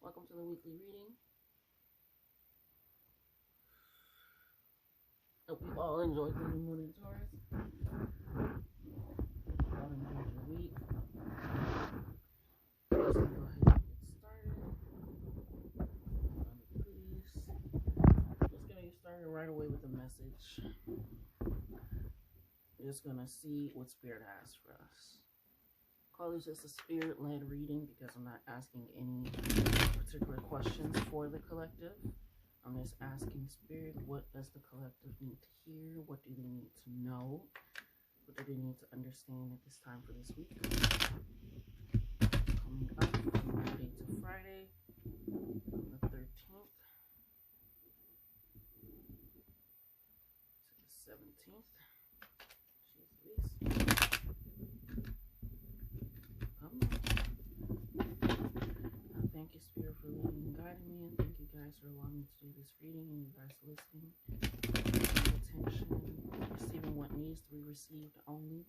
Welcome to the weekly reading. Hope you all enjoyed the new moon in Taurus. Hope you all enjoyed your week. Let's go ahead and get started. Please. Just gonna get started right away with the message. We're just gonna see what Spirit has for us. Call this just a spirit-led reading because I'm not asking any particular questions for the collective. I'm just asking Spirit, what does the collective need to hear? What do they need to know? What do they need to understand at this time for this week? Coming up from Monday to Friday, the 13th to the 17th. Jeez Louise. Thank you, Spirit, for leading and guiding me, and thank you guys for allowing me to do this reading, and you guys listening, paying attention, receiving what needs to be received only,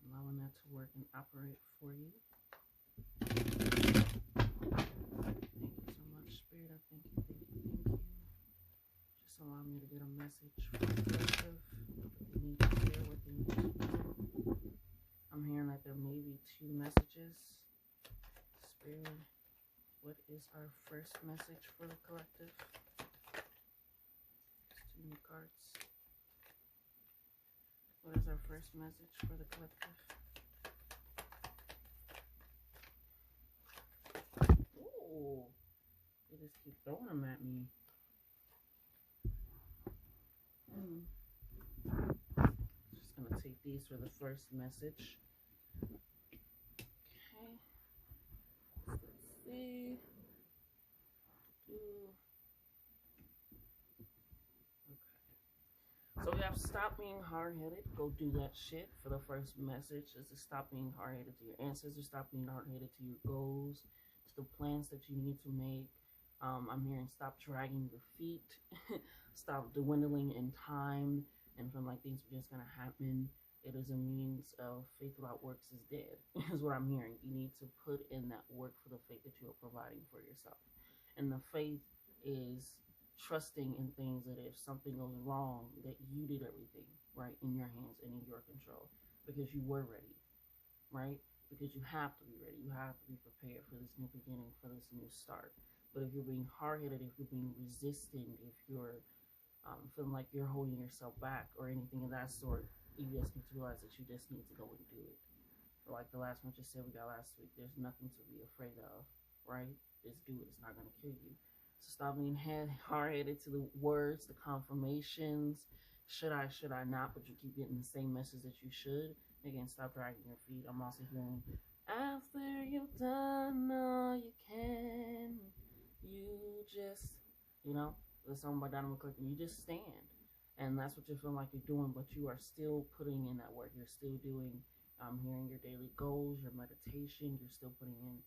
allowing that to work and operate for you. Thank you so much, Spirit. I thank you. Just allow me to get a message from the collective, what they need to hear, what they need to know. I'm hearing that there may be two messages. Spirit, what is our first message for the collective? There's two new cards. What is our first message for the collective? Ooh, they just keep throwing them at me. Just gonna take these for the first message. Okay. So we have stop being hard-headed. Go do that shit for the first message. Is to stop being hard-headed to your ancestors. Stop being hard-headed to your goals, to the plans that you need to make. I'm hearing stop dragging your feet. Stop dwindling in time and feeling like things are just going to happen. It is a means of faith without works is dead, is what I'm hearing. You need to put in that work for the faith that you are providing for yourself. And the faith is trusting in things that if something goes wrong, that you did everything, right, in your hands and in your control, because you were ready, right? Because you have to be ready. You have to be prepared for this new beginning, for this new start. But if you're being hard-headed, if you're being resistant, if you're feeling like you're holding yourself back or anything of that sort, you just need to realize that you just need to go and do it. Like the last one just said we got last week, there's nothing to be afraid of, right? Just do it. It's not going to kill you. So stop being hard-headed to the words, the confirmations. Should I not? But you keep getting the same message that you should. Again, stop dragging your feet. I'm also hearing, after you've done all you can, you just, the song by Donna McClurkin, you just stand. And that's what you feel like you're doing, but you are still putting in that work. You're still doing, hearing your daily goals, your meditation. You're still putting in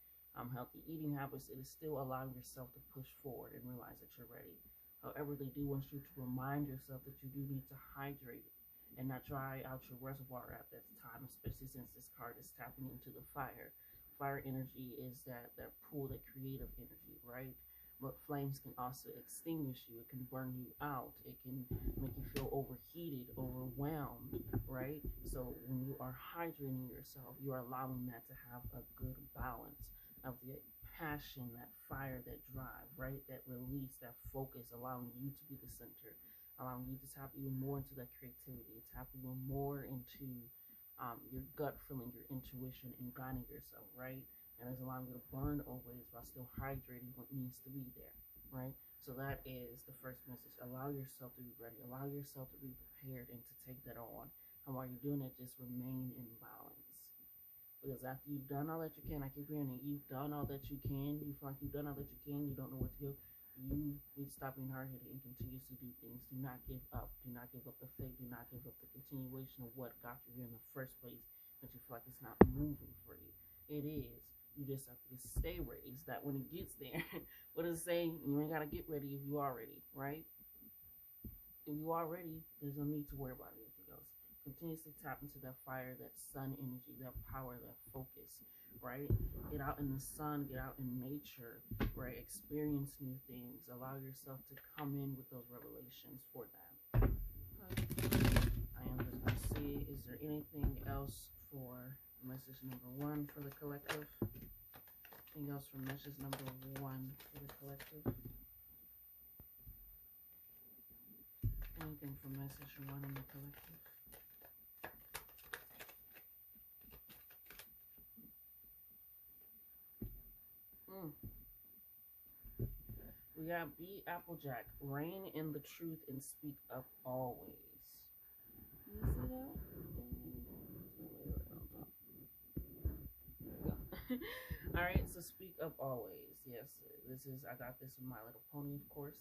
healthy eating habits. It is still allowing yourself to push forward and realize that you're ready. However, they do want you to remind yourself that you do need to hydrate and not dry out your reservoir at that time, especially since this card is tapping into the fire. Fire energy is that pool, that creative energy, right? But flames can also extinguish you. It can burn you out. It can make you feel overheated, overwhelmed, right? So when you are hydrating yourself, you are allowing that to have a good balance of the passion, that fire, that drive, right? That release, that focus, allowing you to be the center, allowing you to tap even more into that creativity, tap even more into your gut feeling, your intuition, and guiding yourself, right? And it's allowing you to burn always while still hydrating what needs to be there, right? So that is the first message. Allow yourself to be ready. Allow yourself to be prepared and to take that on. And while you're doing it, just remain in balance. Because after you've done all that you can, I keep hearing it, you've done all that you can, you feel like you've done all that you can, you don't know what to do, you need to stop being hard-headed and continuously do things. Do not give up. Do not give up the faith. Do not give up the continuation of what got you here in the first place that you feel like it's not moving for you. It is. You just have to stay ready. It's that when it gets there, what does it say? You ain't got to get ready if you are ready, right? If you are ready, there's no need to worry about anything else. Continuously tap into that fire, that sun energy, that power, that focus, right? Get out in the sun, get out in nature, right? Experience new things. Allow yourself to come in with those revelations for that. I am just going to see, is there anything else for message number 1 for the collective? Anything else for message number 1 for the collective? Anything for message 1 in the collective? We got B Applejack. Reign in the truth and speak up always. You see that? There we go. Alright, so speak up always. Yes, this is, I got this with My Little Pony, of course.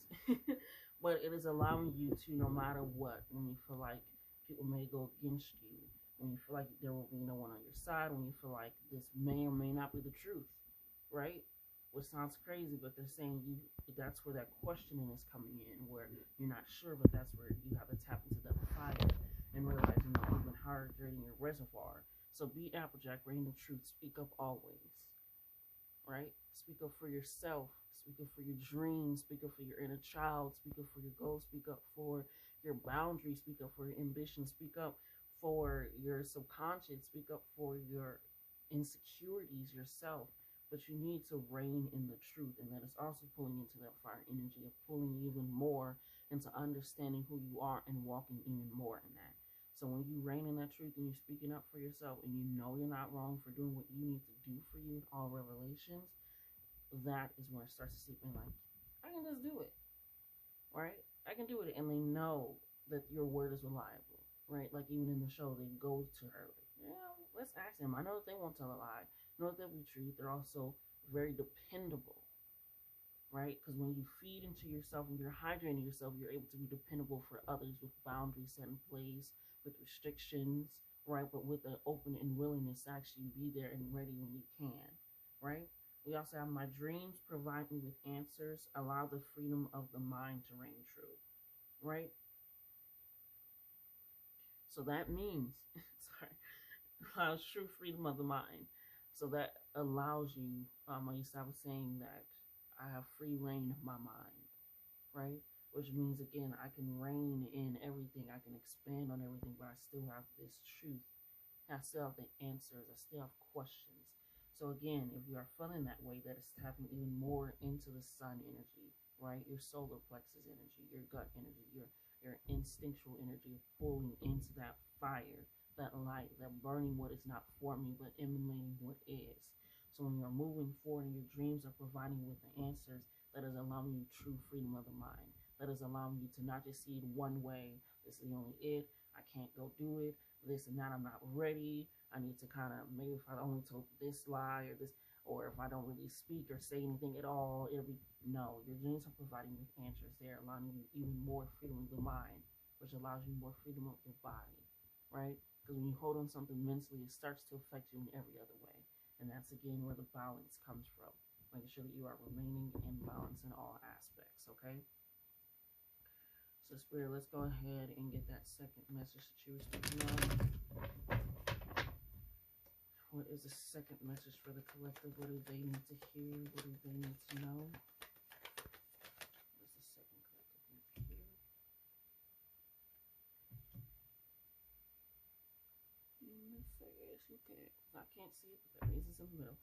But it is allowing you to, no matter what, when you feel like people may go against you, when you feel like there will be no one on your side, when you feel like this may or may not be the truth, right? Which sounds crazy, but they're saying that's where that questioning is coming in, where you're not sure, but that's where you have to tap into that fire and realize, you've been hydrating your reservoir. So be Applejack, reign the truth, speak up always, right? Speak up for yourself, speak up for your dreams, speak up for your inner child, speak up for your goals, speak up for your boundaries, speak up for your ambition, speak up for your subconscious, speak up for your insecurities yourself. But you need to reign in the truth, and that is also pulling into that fire energy of pulling even more into understanding who you are and walking even more in that. So when you reign in that truth and you're speaking up for yourself and you know you're not wrong for doing what you need to do for you, all revelations, that is when it starts to seep in, like, I can just do it, right? I can do it. And they know that your word is reliable, right? Like even in the show, they go to her, like, yeah, let's ask them. I know that they won't tell a lie. I know that they'll be true. They're also very dependable, right? Because when you feed into yourself and you're hydrating yourself, you're able to be dependable for others with boundaries set in place, with restrictions, right? But with an open and willingness to actually be there and ready when you can, right? We also have my dreams provide me with answers, allow the freedom of the mind to reign true, right? So that means, sorry, allows true freedom of the mind. So that allows you, I was saying that I have free reign of my mind, right? Which means, again, I can reign in everything. I can expand on everything, but I still have this truth. I still have the answers. I still have questions. So again, if you are feeling that way, that is tapping even more into the sun energy, right? Your solar plexus energy, your gut energy, your instinctual energy of pulling into that fire, that light, that burning what is not for me, but emanating what is. So when you're moving forward and your dreams are providing you with the answers, that is allowing you true freedom of the mind. That is allowing you to not just see it one way. This is the only it. I can't go do it. This and that. I'm not ready. I need to kind of, maybe if I only told this lie or this, or if I don't really speak or say anything at all, it'll be, no, your dreams are providing you answers. They're allowing you even more freedom of the mind, which allows you more freedom of your body, right? Because when you hold on something mentally, it starts to affect you in every other way. And that's, again, where the balance comes from, making sure that you are remaining in balance in all aspects, okay? So, Spirit, let's go ahead and get that second message that you were speaking on. What is the second message for the collective? What do they need to hear? What do they need to know? What does the second collective need to hear? Yes, you can. I can't see it, but that means it's in the middle.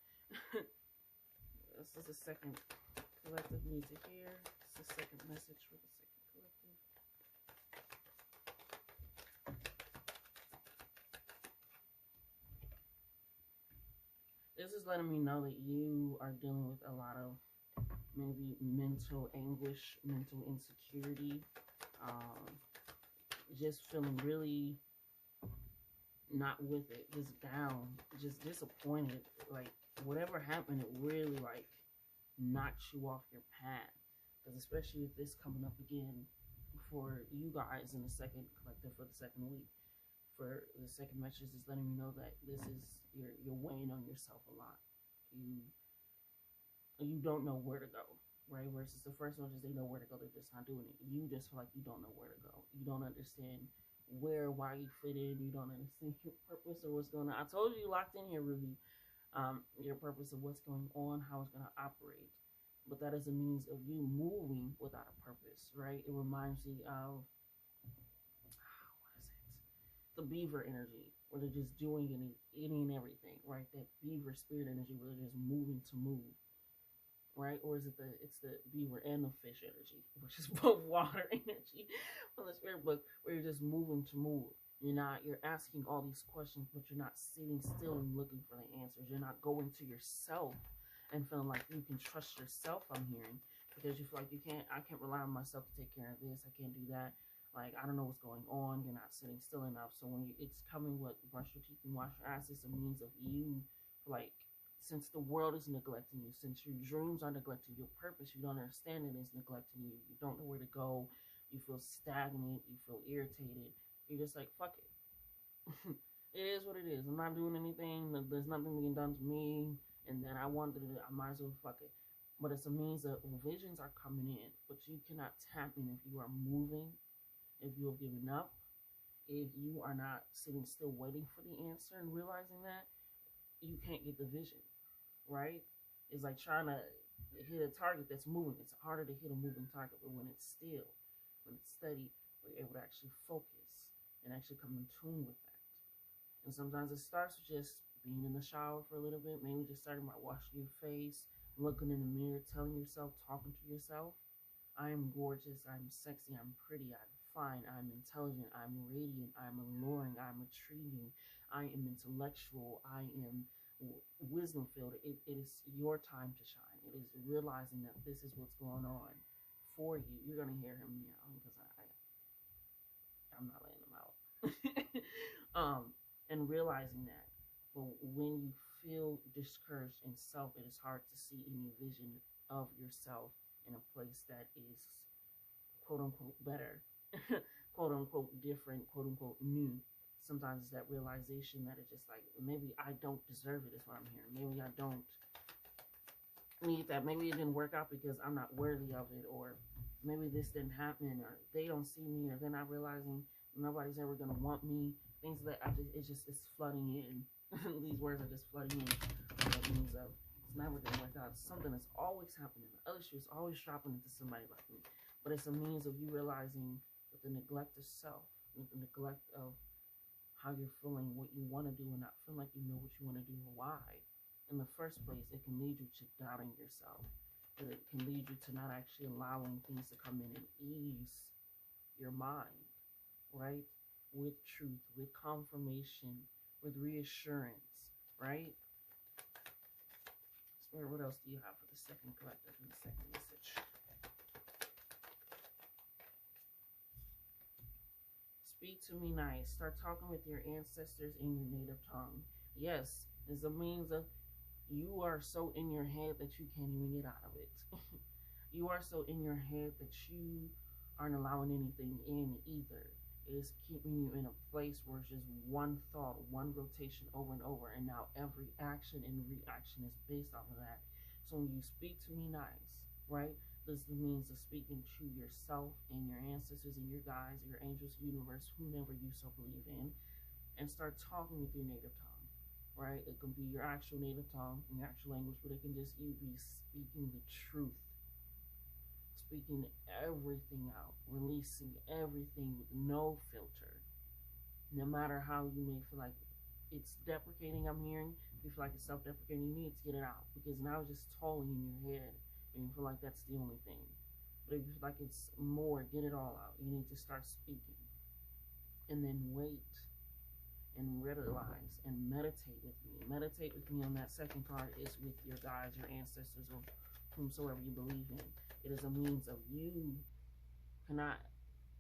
This is the second collective need to hear. It's the second message for the second collective. This is letting me know that you are dealing with a lot of maybe mental anguish, mental insecurity, just feeling really not with it, just down, just disappointed. Like whatever happened, it really like knocked you off your path. Because especially with this coming up again for you guys in the second collective for the second week. For the second message is letting me know that this is you're weighing on yourself a lot. You don't know where to go, right? Versus the first one is they know where to go, they're just not doing it. You just feel like you don't know where to go. You don't understand why you fit in. You don't understand your purpose or what's going on. I told you locked in here, Ruby. your purpose of what's going on, how it's going to operate. But that is a means of you moving without a purpose, right? It reminds me of, what is it? The beaver energy, where they're just doing any and everything, right? That beaver spirit energy, where they're just moving to move, right? Or is it it's the beaver and the fish energy, which is both water energy from the spirit book, where you're just moving to move. You're asking all these questions, but you're not sitting still and looking for the answers. You're not going to yourself and feeling like you can trust yourself, I'm hearing, because you feel like I can't rely on myself to take care of this. I can't do that. Like, I don't know what's going on. You're not sitting still enough. So when it's coming, what, brush your teeth and wash your ass, it's a means of you, like, since the world is neglecting you, since your dreams are neglecting your purpose, you don't understand it is neglecting you. You don't know where to go. You feel stagnant. You feel irritated. You're just like, fuck it. It is what it is. I'm not doing anything. There's nothing being done to me. And then I wanted to, I might as well fuck it. But it's a means that visions are coming in, but you cannot tap in if you are moving, if you have given up, if you are not sitting still waiting for the answer and realizing that, you can't get the vision, right? It's like trying to hit a target that's moving. It's harder to hit a moving target, but when it's still, when it's steady, we're able to actually focus and actually come in tune with that. And sometimes it starts with just being in the shower for a little bit, maybe just starting by washing your face, looking in the mirror, telling yourself, talking to yourself, I am gorgeous, I'm sexy, I'm pretty, I'm fine, I'm intelligent, I'm radiant, I'm alluring, I'm intriguing, I am intellectual, I am wisdom filled. It is your time to shine. It is realizing that this is what's going on for you. You're going to hear him meow because I'm not letting him out. And realizing that. But when you feel discouraged in self, it is hard to see any vision of yourself in a place that is quote unquote better, quote unquote different, quote unquote new. Sometimes it's that realization that it's just like, maybe I don't deserve it, is what I'm hearing. Maybe I don't need that. Maybe it didn't work out because I'm not worthy of it, or maybe this didn't happen, or they don't see me, or they're not realizing nobody's ever going to want me. Things that it's flooding in. These words are just flooding in. That means of it's never going to work out. It's something that's always happening. The other shoe is always dropping into somebody like me. But it's a means of you realizing with the neglect of self, with the neglect of how you're feeling, what you want to do, and not feeling like you know what you want to do or why. In the first place, it can lead you to doubting yourself. But it can lead you to not actually allowing things to come in and ease your mind, right? With truth, with confirmation, with reassurance, right? Spirit, what else do you have for the second collective and the second message? Speak to me nice. Start talking with your ancestors in your native tongue. Yes, it's a means of you are so in your head that you can't even get out of it. You are so in your head that you aren't allowing anything in either. It is keeping you in a place where it's just one thought, one rotation over and over, and now every action and reaction is based off of that. So when you speak to me nice, right? This means of speaking to yourself and your ancestors and your guides, your angels, universe, whomever you so believe in, and start talking with your native tongue, right? It can be your actual native tongue, your actual language, but it can just you be speaking the truth, speaking everything out, releasing everything with no filter. No matter how you may feel like it's deprecating, I'm hearing, if you feel like it's self-deprecating, you need to get it out, because now it's just tolling in your head, and you feel like that's the only thing. But if you feel like it's more, get it all out. You need to start speaking. And then wait and realize and meditate with me. Meditate with me on that second card is with your guides, your ancestors, or whomsoever you believe in. It is a means of you cannot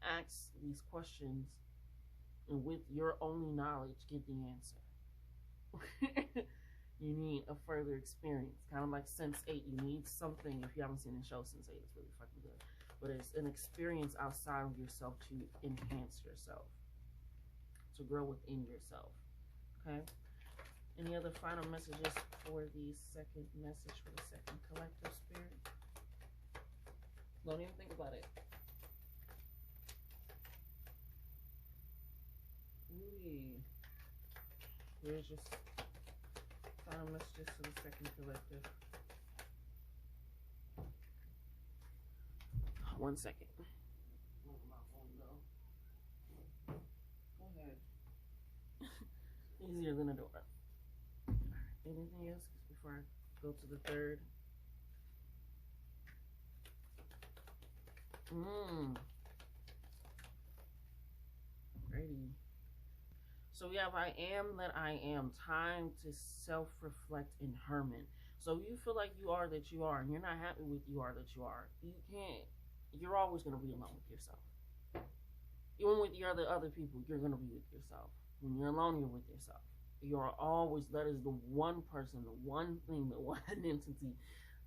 ask these questions and with your only knowledge get the answer. You need a further experience, kind of like Sense8. You need something. If you haven't seen the show Sense8, it's really fucking good. But it's an experience outside of yourself to enhance yourself, to grow within yourself. Okay. Any other final messages for the second message for the second collective, spirit? Don't even think about it. Ooh. Here's just Final messages to the second collective. 1 second. Go ahead. Easier than a door. Anything else before I go to the third? Ready. So we have I am that I am. Time to self-reflect in Herman. So you feel like you are that you are, and you're not happy with you are that you are. You can't. You're always going to be alone with yourself. Even with your other people, you're going to be with yourself. When you're alone, you're with yourself. You're always, that is the one person, the one thing, the one entity,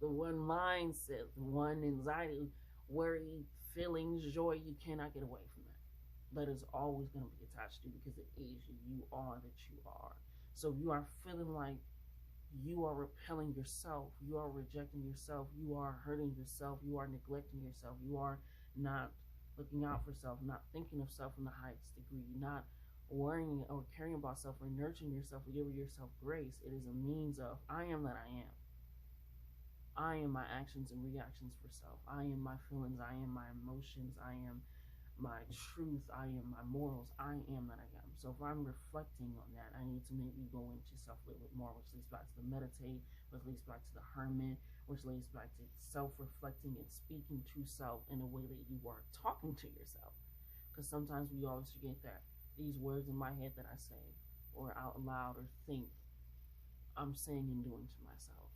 the one mindset, the one anxiety, worry, feelings, joy. You cannot get away from that. That is always going to be attached to you because it is you. You are that you are. So you are feeling like you are repelling yourself. You are rejecting yourself. You are hurting yourself. You are neglecting yourself. You are not looking out for self, not thinking of self in the highest degree, not worrying or caring about self or nurturing yourself or giving yourself grace. It is a means of I am that I am. I am my actions and reactions for self. I am my feelings. I am my emotions. I am my truth. I am my morals. I am that I am. So if I'm reflecting on that, I need to maybe go into self a little bit more, which leads back to the meditate, which leads back to the hermit, which leads back to self-reflecting and speaking to self in a way that you are talking to yourself. Because sometimes we always forget that these words in my head that I say or out loud or think, I'm saying and doing to myself.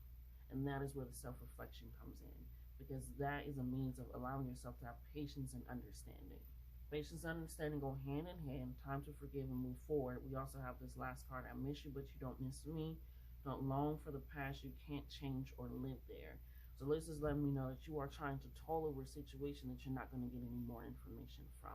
And that is where the self-reflection comes in, because that is a means of allowing yourself to have patience and understanding. Patience and understanding go hand in hand. Time to forgive and move forward. We also have this last card, I miss you, but you don't miss me. Don't long for the past. You can't change or live there. So this is letting me know that you are trying to toll over a situation that you're not going to get any more information from.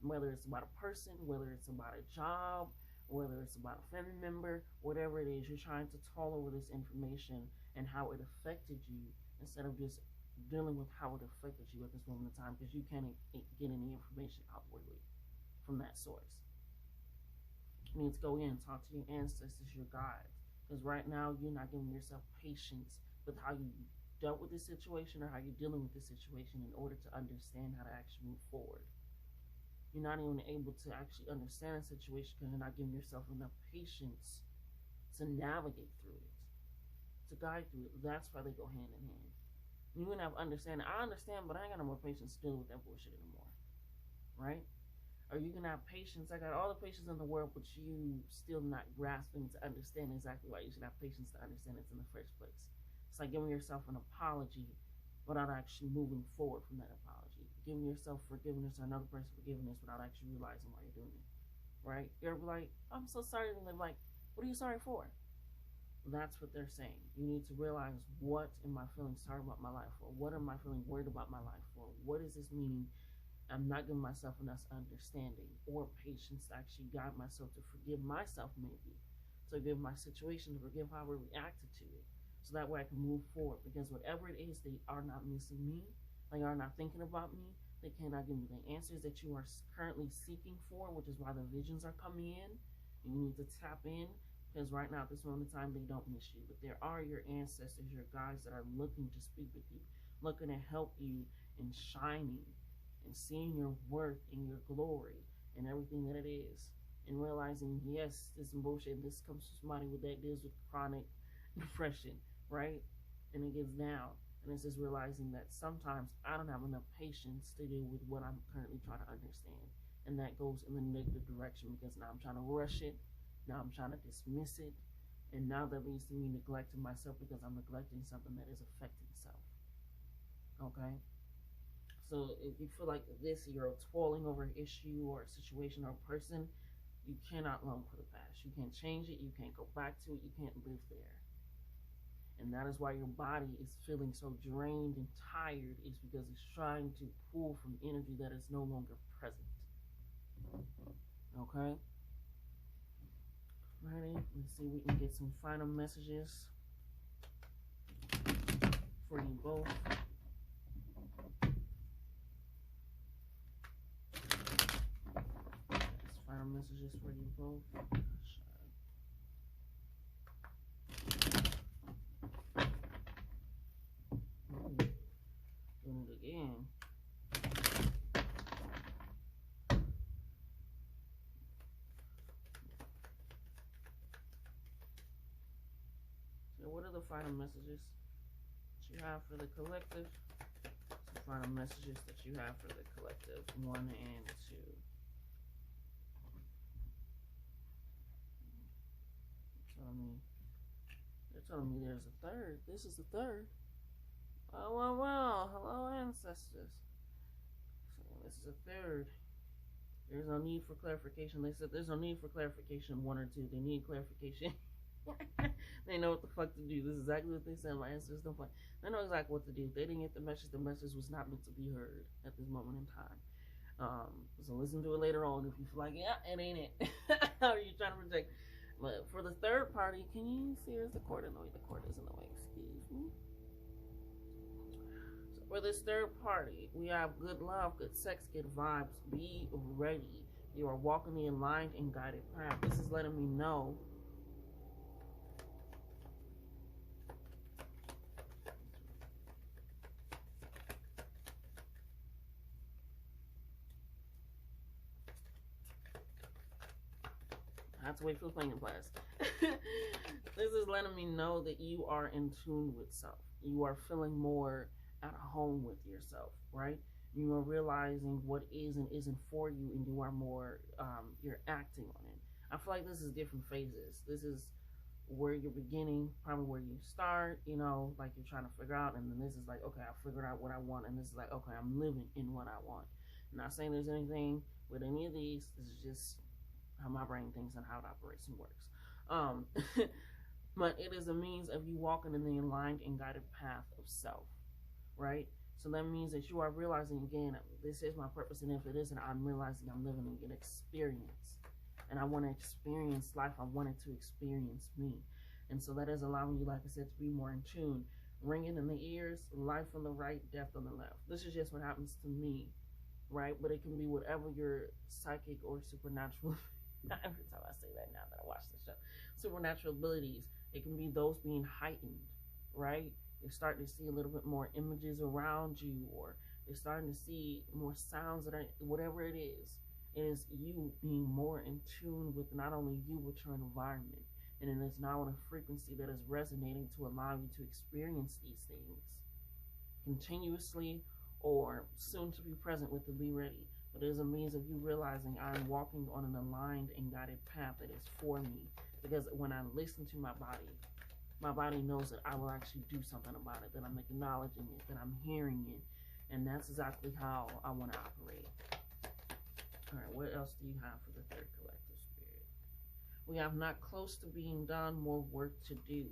Whether it's about a person, whether it's about a job, whether it's about a family member, whatever it is, you're trying to toll over this information and how it affected you instead of just dealing with how it affected you at this moment in time, because you can't get any information outwardly from that source. You need to go in and talk to your ancestors, your guides, because right now you're not giving yourself patience with how you dealt with this situation or how you're dealing with this situation in order to understand how to actually move forward. You're not even able to actually understand a situation because you're not giving yourself enough patience to navigate through it, to guide through it. That's why they go hand in hand. You can have understanding. I understand, but I ain't got no more patience to deal with that bullshit anymore, right? Or you can have patience. I got all the patience in the world, but you still not grasping to understand exactly why you should have patience to understand it in the first place. It's like giving yourself an apology without actually moving forward from that apology. Giving yourself forgiveness or another person forgiveness without actually realizing why you're doing it, right? You're like, I'm so sorry. And they're like, what are you sorry for? That's what they're saying. You need to realize, what am I feeling sorry about my life for? What am I feeling worried about my life for? What does this mean? I'm not giving myself enough understanding or patience to actually guide myself to forgive myself, maybe. To forgive my situation, to forgive how I reacted to it. So that way I can move forward. Because whatever it is, they are not missing me. They are not thinking about me. They cannot give me the answers that you are currently seeking for, which is why the visions are coming in. And you need to tap in. Because right now, at this moment in time, they don't miss you. But there are your ancestors, your guides that are looking to speak with you, looking to help you in shining and seeing your worth and your glory and everything that it is. And realizing, yes, this is bullshit. This comes from somebody that deals with chronic depression, right? And it gets down. And it's just realizing that sometimes I don't have enough patience to deal with what I'm currently trying to understand. And that goes in the negative direction because now I'm trying to rush it. Now I'm trying to dismiss it. And now that leads to me neglecting myself because I'm neglecting something that is affecting self. Okay? So if you feel like this, you're toiling over an issue or a situation or a person, you cannot long for the past. You can't change it. You can't go back to it. You can't live there. And that is why your body is feeling so drained and tired, is because it's trying to pull from energy that is no longer present. Okay? Ready? Let's see if we can get some final messages for you both. Final messages for you both. the final messages that you have for the collective. Some final messages that you have for the collective. 1 and 2. They're telling me there's a third. This is the third. Oh, well. Hello, ancestors. So this is a third. There's no need for clarification. They said there's no need for clarification 1 or 2. They need clarification. They know what the fuck to do. This is exactly what they said. My ancestors don't play. They know exactly what to do. If they didn't get the message was not meant to be heard at this moment in time. So listen to it later on if you feel like, yeah, it ain't it. How are you trying to project? But for the third party, can you see there's the cord in the way? The cord is in the way. Excuse me. So for this third party, we have good love, good sex, good vibes. Be ready. You are walking the aligned and guided path. This is letting me know I have to wait for the playing class. This is letting me know that you are in tune with self. You are feeling more at home with yourself, right? You are realizing what is and isn't for you, and you are more, you're acting on it. I feel like this is different phases. This is where you're beginning, probably where you start, you know, like you're trying to figure out, and then this is like, okay, I figured out what I want, and this is like, okay, I'm living in what I want. I'm not saying there's anything with any of these. This is just how my brain thinks and how it operates and works. But it is a means of you walking in the aligned and guided path of self, right? So that means that you are realizing, again, this is my purpose, and if it isn't, I'm realizing I'm living an experience. And I want to experience life. I wanted to experience me. And so that is allowing you, like I said, to be more in tune. Ringing in the ears, life on the right, death on the left. This is just what happens to me, right? But it can be whatever your psychic or supernatural every time I say that now that I watch the show, supernatural abilities, it can be those being heightened, right? You're starting to see a little bit more images around you, or you're starting to see more sounds that are, whatever it is you being more in tune with not only you, but your environment. And it is now on a frequency that is resonating to allow you to experience these things continuously or soon to be present with the be ready. But it is a means of you realizing I'm walking on an aligned and guided path that is for me. Because when I listen to my body knows that I will actually do something about it, that I'm acknowledging it, that I'm hearing it. And that's exactly how I want to operate. All right, what else do you have for the third collective spirit? We have not close to being done, more work to do.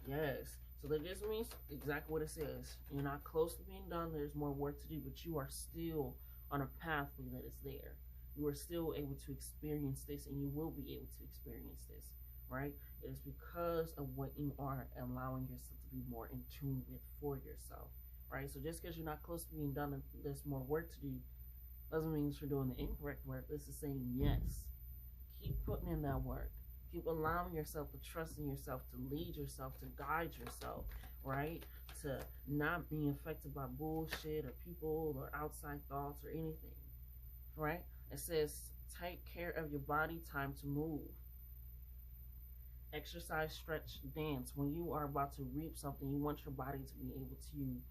Yes. So that just means exactly what it says. You're not close to being done. There's more work to do, but you are still on a pathway that is there. You are still able to experience this, and you will be able to experience this, right? It is because of what you are allowing yourself to be more in tune with for yourself, right? So just because you're not close to being done and there's more work to do, doesn't mean you're doing the incorrect work. This is saying yes. Keep putting in that work. Keep allowing yourself to trust in yourself, to lead yourself, to guide yourself, right? To not be affected by bullshit or people or outside thoughts or anything, right? It says, take care of your body, time to move. Exercise, stretch, dance. When you are about to reap something, you want your body to be able to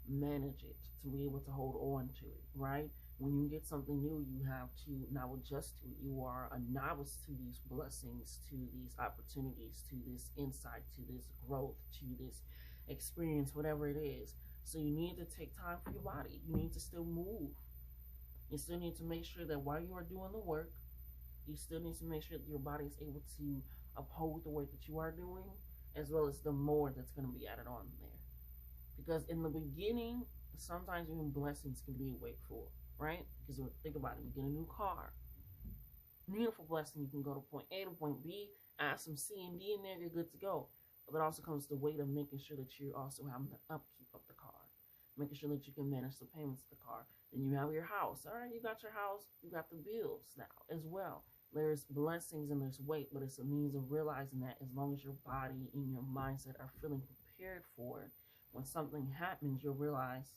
manage it, to be able to hold on to it, right? When you get something new, you have to now adjust to it. You are a novice to these blessings, to these opportunities, to this insight, to this growth, to this experience, whatever it is. So you need to take time for your body. You need to still move. You still need to make sure that while you are doing the work, you still need to make sure that your body is able to uphold the work that you are doing, as well as the more that's going to be added on there. Because in the beginning, sometimes even blessings can be wakeful, right? Because think about it, you get a new car, beautiful blessing, you can go to point A to point B, add some C and D in there, you're good to go. But that also comes the weight of making sure that you're also having the upkeep of the car, making sure that you can manage the payments of the car. Then you have your house. All right, you got your house, you got the bills now as well. There's blessings and there's weight, but it's a means of realizing that as long as your body and your mindset are feeling prepared for it, when something happens, you'll realize,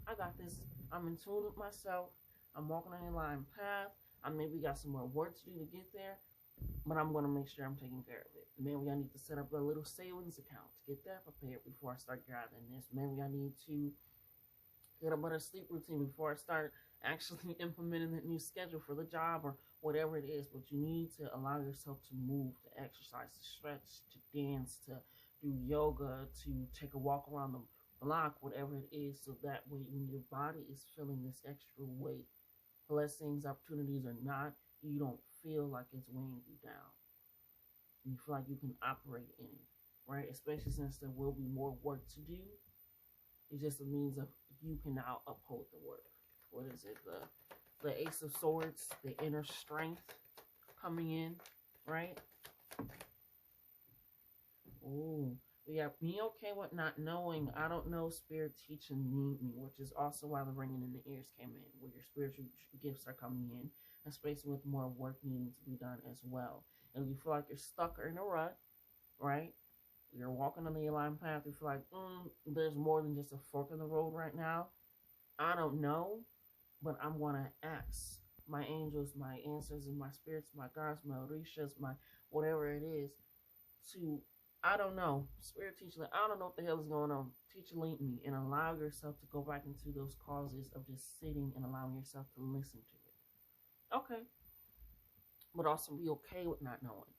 I got this. I'm in tune with myself. I'm walking on a line path. I maybe got some more work to do to get there, but I'm going to make sure I'm taking care of it. Maybe I need to set up a little savings account to get that prepared before I start gathering this. Maybe I need to get a better sleep routine before I start actually implementing that new schedule for the job or whatever it is. But you need to allow yourself to move, to exercise, to stretch, to dance, to do yoga, to take a walk around the block, whatever it is, so that way when your body is feeling this extra weight, blessings, opportunities or not, you don't feel like it's weighing you down. You feel like you can operate in it, right? Especially since there will be more work to do. It's just a means of you can now uphold the work. What is it? The Ace of Swords, the inner strength coming in, right? Ooh, we have be okay with not knowing. I don't know, spirit teaching need me, which is also why the ringing in the ears came in, where your spiritual gifts are coming in, especially with more work needing to be done as well. And you feel like you're stuck or in a rut, right? You're walking on the aligned path. You feel like there's more than just a fork in the road right now. I don't know, but I'm gonna ask my angels, my ancestors, my spirits, my guides, my orishas, my whatever it is, to I don't know, spirit teacher, I don't know what the hell is going on. Teacher, lead me and allow yourself to go back into those causes of just sitting and allowing yourself to listen to it. Okay, but also be okay with not knowing.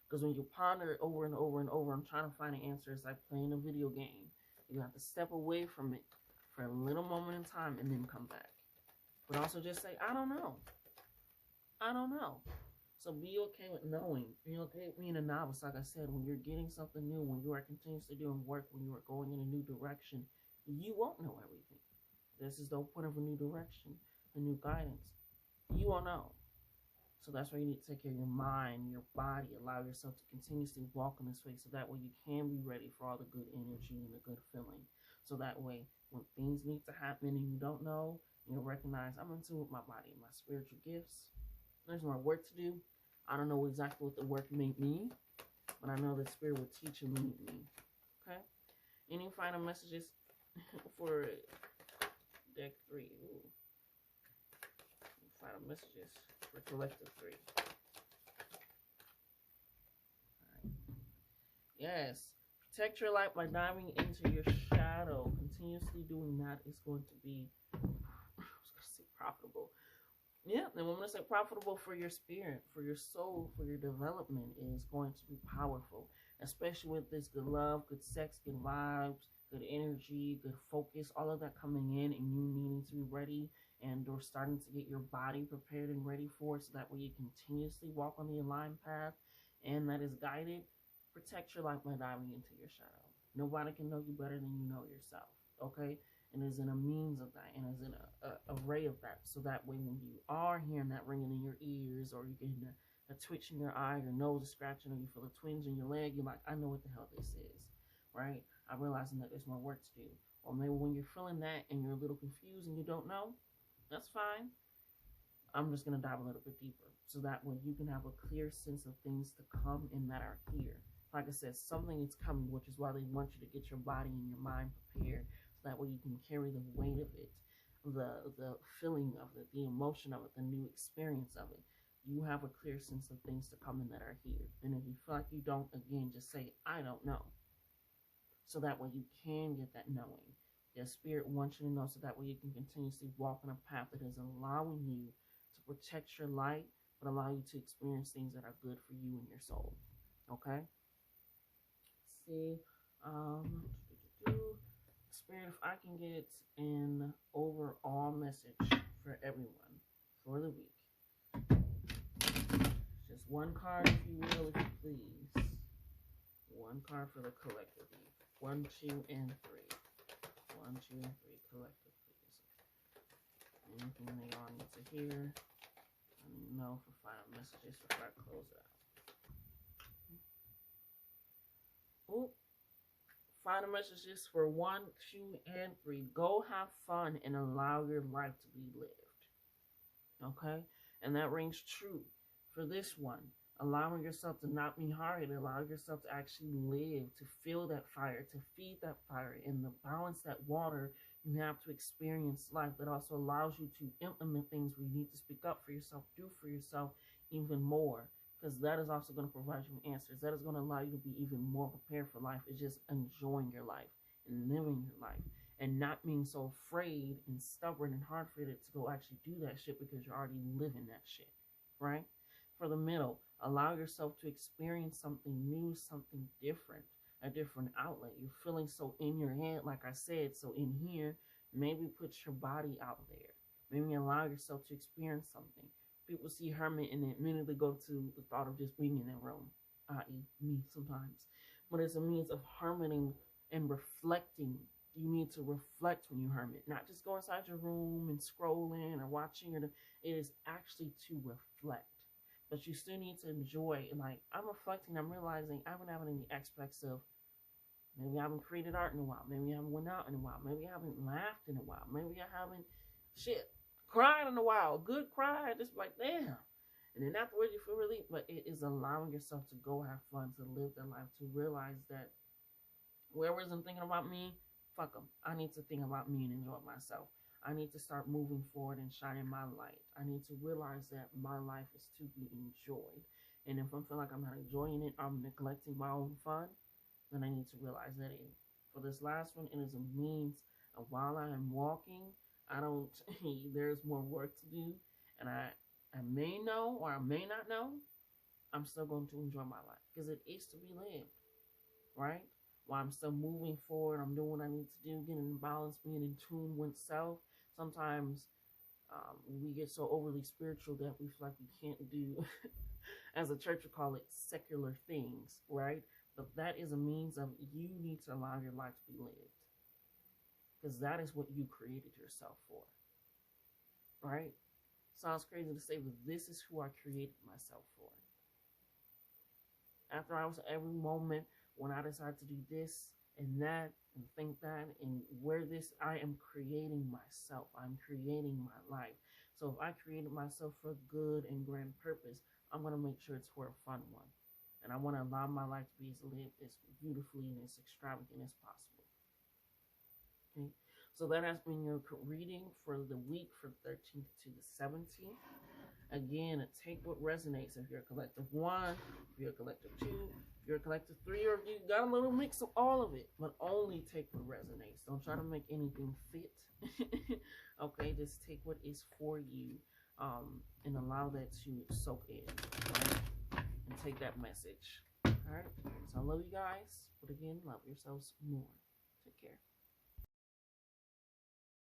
Because when you ponder it over and over and over, I'm trying to find an answer. It's like playing a video game. You have to step away from it for a little moment in time and then come back. But also just say, I don't know. I don't know. So be okay with knowing. Be okay with being a novice. Like I said, when you're getting something new, when you are continuously doing work, when you are going in a new direction, you won't know everything. This is the point of a new direction, a new guidance. You won't know. So that's why you need to take care of your mind, your body, allow yourself to continuously walk in this way so that way you can be ready for all the good energy and the good feeling. So that way when things need to happen and you don't know, you'll recognize I'm in tune with my body, my spiritual gifts. There's more work to do. I don't know exactly what the work may mean, but I know the spirit will teach and lead me. Okay? Any final messages for deck 3? Ooh. Final messages for collective 3. Alright. Yes. Protect your light by diving into your shadow. Continuously doing that is going to be, I was going to say profitable. Yeah, and I'm going to say profitable for your spirit, for your soul, for your development is going to be powerful. Especially with this good love, good sex, good vibes, good energy, good focus, all of that coming in and you needing to be ready and or starting to get your body prepared and ready for it so that way you continuously walk on the aligned path and that is guided. Protect your life by diving into your shadow. Nobody can know you better than you know yourself, okay? And is in a means of that and is in a array of that so that way when you are hearing that ringing in your ears or you get a twitch in your eye, your nose is scratching, or you feel a twinge in your leg, you're like, I know what the hell this is, right? I'm realizing that there's more work to do. Or maybe when you're feeling that and you're a little confused and you don't know, that's fine. I'm just going to dive a little bit deeper so that way you can have a clear sense of things to come and that are here. Like I said, something is coming, which is why they want you to get your body and your mind prepared so that way you can carry the weight of it, the feeling of it, the emotion of it, the new experience of it. You have a clear sense of things to come in that are here. And if you feel like you don't, again, just say, I don't know. So that way you can get that knowing. Your spirit wants you to know so that way you can continuously walk on a path that is allowing you to protect your light, but allow you to experience things that are good for you and your soul. Okay? Let's see. Spirit, if I can get an overall message for everyone for the week. Just one card, if you will, if you please. One card for the collective. 1, 2, and 3. 1, 2, and 3. Collective, please. Anything they all need to hear. Let me know for final messages before I close it out. Ooh. Final messages for 1, 2, and 3. Go have fun and allow your life to be lived. Okay? And that rings true for this one. Allowing yourself to not be hard, allow yourself to actually live, to feel that fire, to feed that fire, and to balance that water. You have to experience life that also allows you to implement things where you need to speak up for yourself, do for yourself even more. because that is also going to provide you answers. That is going to allow you to be even more prepared for life. It's just enjoying your life and living your life and not being so afraid and stubborn and hard-headed to go actually do that shit because you're already living that shit, right? For the middle, allow yourself to experience something new, something different, a different outlet. You're feeling so in your head, like I said, so in here, maybe put your body out there. Maybe allow yourself to experience something. People see hermit and they immediately go to the thought of just being in that room, i.e. me sometimes. But it's a means of hermiting and reflecting. You need to reflect when you hermit, not just go inside your room and scrolling or watching. It is actually to reflect. But you still need to enjoy. Like, I'm reflecting, I'm realizing I haven't had any aspects of maybe I haven't created art in a while. Maybe I haven't went out in a while. Maybe I haven't laughed in a while. Maybe I haven't cried in a while. Good cry, just like damn. And then afterwards you feel relief. But it is allowing yourself to go have fun, to live that life, to realize that whoever isn't thinking about me, fuck them. I need to think about me and enjoy myself. I need to start moving forward and shining my light. I need to realize that my life is to be enjoyed. And if I feel like I'm not enjoying it, I'm neglecting my own fun, then I need to realize that for this last one, it is a means of while I am walking, I don't, there's more work to do. And I may know or I may not know, I'm still going to enjoy my life because it is to be lived, right? While I'm still moving forward, I'm doing what I need to do, getting in balance, being in tune with self. Sometimes we get so overly spiritual that we feel like we can't do, as a church would call it, secular things, right? But that is a means of you need to allow your life to be lived. Because that is what you created yourself for, right? Sounds crazy to say, but this is who I created myself for. After I was every moment when I decided to do this and that and think that and where this, I am creating myself. I'm creating my life. So if I created myself for good and grand purpose, I'm going to make sure it's for a fun one. And I want to allow my life to be lived as beautifully and as extravagant as possible. Okay, so that has been your reading for the week from 13th to the 17th. Again, take what resonates. If you're a collective 1, if you're a collective 2, if you're a collective 3, or if you got a little mix of all of it, but only take what resonates. Don't try to make anything fit. Okay, just take what is for you, and allow that to soak in, right? And take that message. All right, so I love you guys, but again, love yourselves more. Take care.